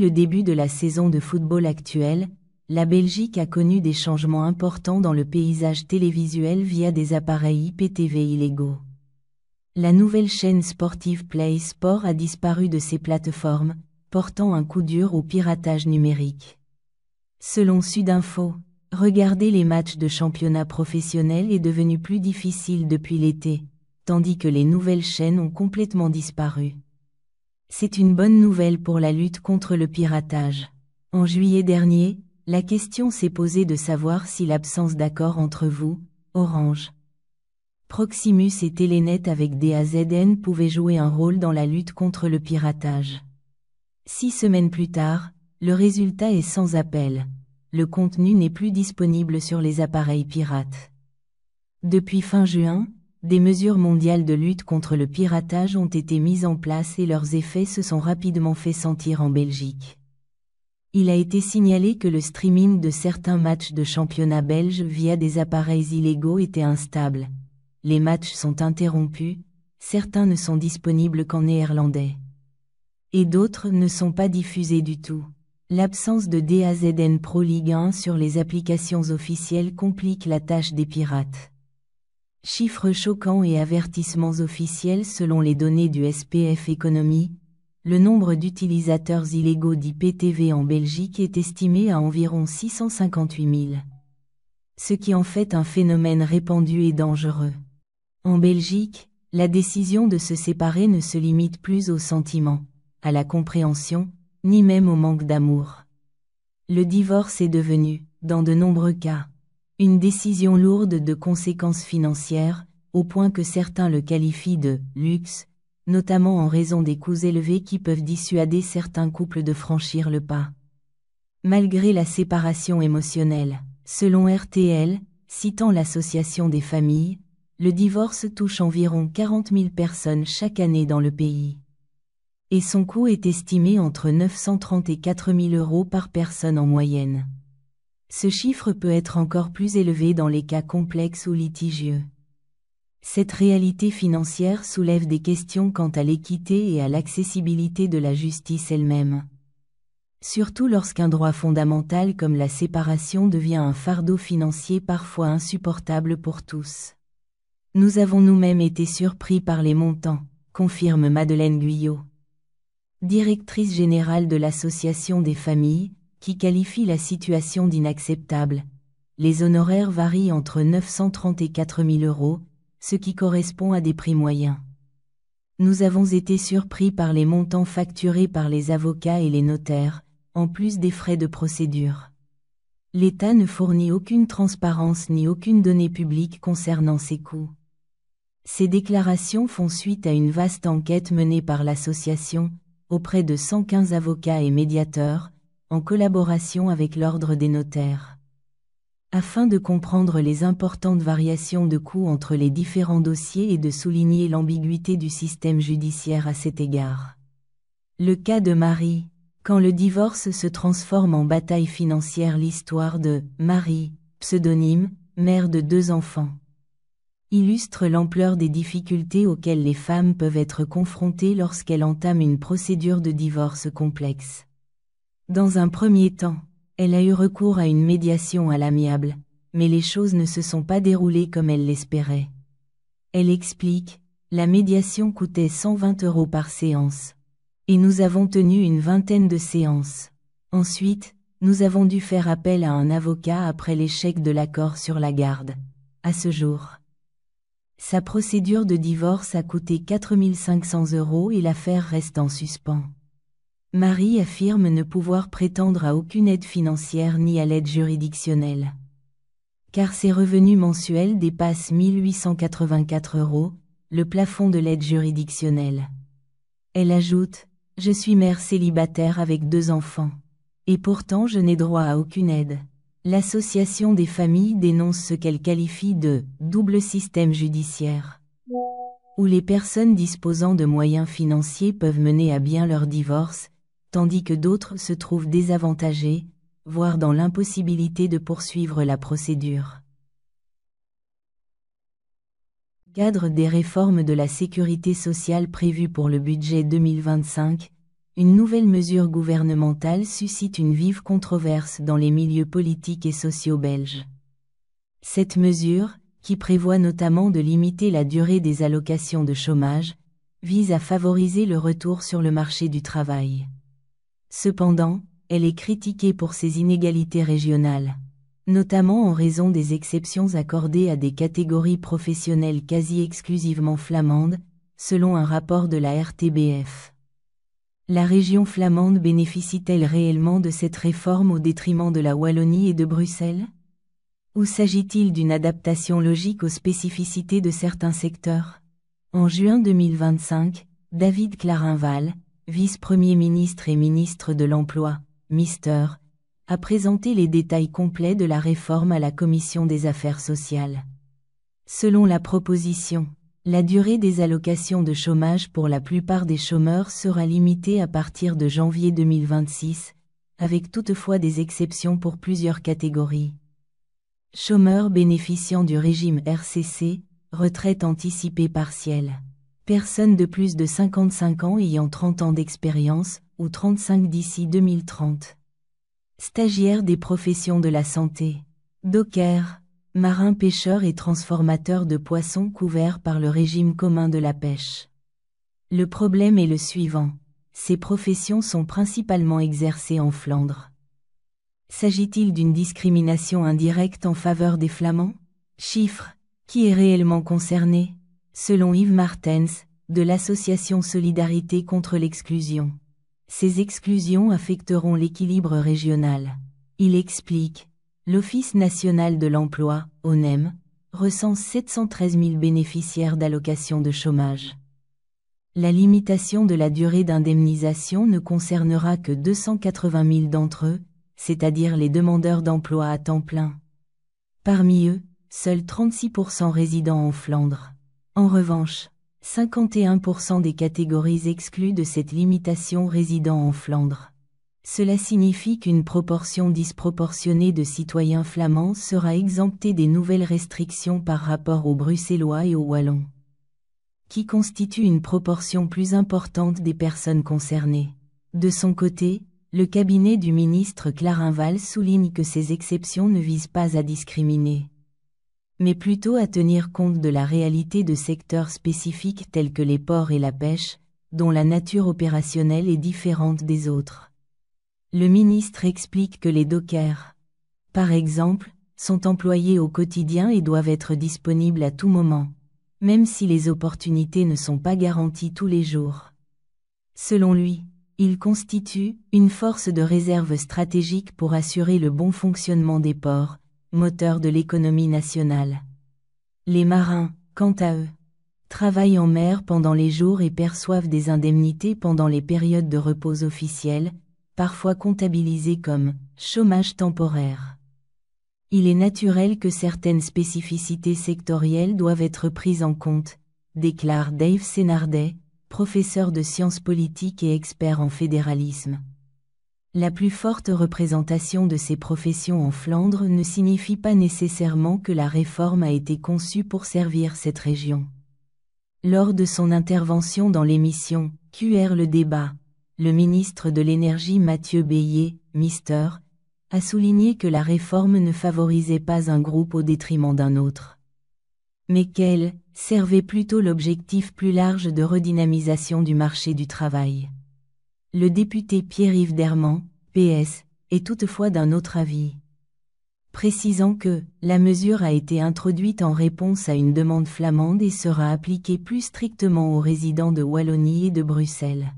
le début de la saison de football actuelle, la Belgique a connu des changements importants dans le paysage télévisuel via des appareils IPTV illégaux. La nouvelle chaîne sportive Play Sport a disparu de ses plateformes, portant un coup dur au piratage numérique. Selon Sudinfo, regarder les matchs de championnat professionnel est devenu plus difficile depuis l'été, tandis que les nouvelles chaînes ont complètement disparu. C'est une bonne nouvelle pour la lutte contre le piratage. En juillet dernier, la question s'est posée de savoir si l'absence d'accord entre vous, Orange, Proximus et Telenet avec DAZN pouvait jouer un rôle dans la lutte contre le piratage. 6 semaines plus tard, le résultat est sans appel. Le contenu n'est plus disponible sur les appareils pirates. Depuis fin juin, des mesures mondiales de lutte contre le piratage ont été mises en place et leurs effets se sont rapidement fait sentir en Belgique. Il a été signalé que le streaming de certains matchs de championnat belge via des appareils illégaux était instable. Les matchs sont interrompus, certains ne sont disponibles qu'en néerlandais. Et d'autres ne sont pas diffusés du tout. L'absence de DAZN Pro Ligue 1 sur les applications officielles complique la tâche des pirates. Chiffres choquants et avertissements officiels selon les données du SPF Economy, le nombre d'utilisateurs illégaux d'IPTV en Belgique est estimé à environ 658 000. Ce qui en fait un phénomène répandu et dangereux. En Belgique, la décision de se séparer ne se limite plus aux sentiments, à la compréhension, ni même au manque d'amour. Le divorce est devenu, dans de nombreux cas, une décision lourde de conséquences financières, au point que certains le qualifient de « luxe », notamment en raison des coûts élevés qui peuvent dissuader certains couples de franchir le pas. Malgré la séparation émotionnelle, selon RTL, citant l'Association des familles, le divorce touche environ 40 000 personnes chaque année dans le pays. Et son coût est estimé entre 930 et 4 000 euros par personne en moyenne. Ce chiffre peut être encore plus élevé dans les cas complexes ou litigieux. Cette réalité financière soulève des questions quant à l'équité et à l'accessibilité de la justice elle-même. Surtout lorsqu'un droit fondamental comme la séparation devient un fardeau financier parfois insupportable pour tous. Nous avons nous-mêmes été surpris par les montants, confirme Madeleine Guyot, directrice générale de l'Association des familles, qui qualifie la situation d'inacceptable. Les honoraires varient entre 930 et 4 000 euros, ce qui correspond à des prix moyens. Nous avons été surpris par les montants facturés par les avocats et les notaires, en plus des frais de procédure. L'État ne fournit aucune transparence ni aucune donnée publique concernant ces coûts. Ces déclarations font suite à une vaste enquête menée par l'association, auprès de 115 avocats et médiateurs, en collaboration avec l'Ordre des notaires. Afin de comprendre les importantes variations de coûts entre les différents dossiers et de souligner l'ambiguïté du système judiciaire à cet égard. Le cas de Marie, quand le divorce se transforme en bataille financière. L'histoire de Marie, pseudonyme, mère de 2 enfants, illustre l'ampleur des difficultés auxquelles les femmes peuvent être confrontées lorsqu'elles entament une procédure de divorce complexe. Dans un premier temps, elle a eu recours à une médiation à l'amiable, mais les choses ne se sont pas déroulées comme elle l'espérait. Elle explique, la médiation coûtait 120 euros par séance. Et nous avons tenu une 20aine de séances. Ensuite, nous avons dû faire appel à un avocat après l'échec de l'accord sur la garde. À ce jour, sa procédure de divorce a coûté 4 500 euros et l'affaire reste en suspens. Marie affirme ne pouvoir prétendre à aucune aide financière ni à l'aide juridictionnelle. Car ses revenus mensuels dépassent 1 884 euros, le plafond de l'aide juridictionnelle. Elle ajoute, « Je suis mère célibataire avec 2 enfants. Et pourtant je n'ai droit à aucune aide. » L'Association des familles dénonce ce qu'elle qualifie de « double système judiciaire », où les personnes disposant de moyens financiers peuvent mener à bien leur divorce, tandis que d'autres se trouvent désavantagées, voire dans l'impossibilité de poursuivre la procédure. Cadre des réformes de la sécurité sociale prévues pour le budget 2025, une nouvelle mesure gouvernementale suscite une vive controverse dans les milieux politiques et sociaux belges. Cette mesure, qui prévoit notamment de limiter la durée des allocations de chômage, vise à favoriser le retour sur le marché du travail. Cependant, elle est critiquée pour ses inégalités régionales, notamment en raison des exceptions accordées à des catégories professionnelles quasi exclusivement flamandes, selon un rapport de la RTBF. La région flamande bénéficie-t-elle réellement de cette réforme au détriment de la Wallonie et de Bruxelles ? Ou s'agit-il d'une adaptation logique aux spécificités de certains secteurs ? En juin 2025, David Clarinval, vice-premier ministre et ministre de l'Emploi, Mister, a présenté les détails complets de la réforme à la Commission des Affaires sociales. Selon la proposition, la durée des allocations de chômage pour la plupart des chômeurs sera limitée à partir de janvier 2026, avec toutefois des exceptions pour plusieurs catégories. Chômeurs bénéficiant du régime RCC, retraite anticipée partielle. Personnes de plus de 55 ans ayant 30 ans d'expérience, ou 35 d'ici 2030. Stagiaires des professions de la santé. Dockers, marins pêcheurs et transformateurs de poissons couverts par le régime commun de la pêche. Le problème est le suivant. Ces professions sont principalement exercées en Flandre. S'agit-il d'une discrimination indirecte en faveur des Flamands ? Chiffre. Qui est réellement concerné ? Selon Yves Martens, de l'association Solidarité contre l'exclusion. Ces exclusions affecteront l'équilibre régional. Il explique. L'Office national de l'emploi, ONEM, recense 713 000 bénéficiaires d'allocations de chômage. La limitation de la durée d'indemnisation ne concernera que 280 000 d'entre eux, c'est-à-dire les demandeurs d'emploi à temps plein. Parmi eux, seuls 36% résident en Flandre. En revanche, 51% des catégories exclues de cette limitation résident en Flandre. Cela signifie qu'une proportion disproportionnée de citoyens flamands sera exemptée des nouvelles restrictions par rapport aux Bruxellois et aux Wallons, qui constituent une proportion plus importante des personnes concernées. De son côté, le cabinet du ministre Clarinval souligne que ces exceptions ne visent pas à discriminer, mais plutôt à tenir compte de la réalité de secteurs spécifiques tels que les ports et la pêche, dont la nature opérationnelle est différente des autres. Le ministre explique que les dockers, par exemple, sont employés au quotidien et doivent être disponibles à tout moment, même si les opportunités ne sont pas garanties tous les jours. Selon lui, ils constituent une force de réserve stratégique pour assurer le bon fonctionnement des ports, moteur de l'économie nationale. Les marins, quant à eux, travaillent en mer pendant les jours et perçoivent des indemnités pendant les périodes de repos officielles, parfois comptabilisées comme chômage temporaire. Il est naturel que certaines spécificités sectorielles doivent être prises en compte, déclare Dave Sénardet, professeur de sciences politiques et expert en fédéralisme. La plus forte représentation de ces professions en Flandre ne signifie pas nécessairement que la réforme a été conçue pour servir cette région. Lors de son intervention dans l'émission « QR le débat », le ministre de l'Énergie Mathieu Bélier, Mister, a souligné que la réforme ne favorisait pas un groupe au détriment d'un autre, mais qu'elle servait plutôt l'objectif plus large de redynamisation du marché du travail. Le député Pierre-Yves Dermant, PS, est toutefois d'un autre avis, précisant que la mesure a été introduite en réponse à une demande flamande et sera appliquée plus strictement aux résidents de Wallonie et de Bruxelles.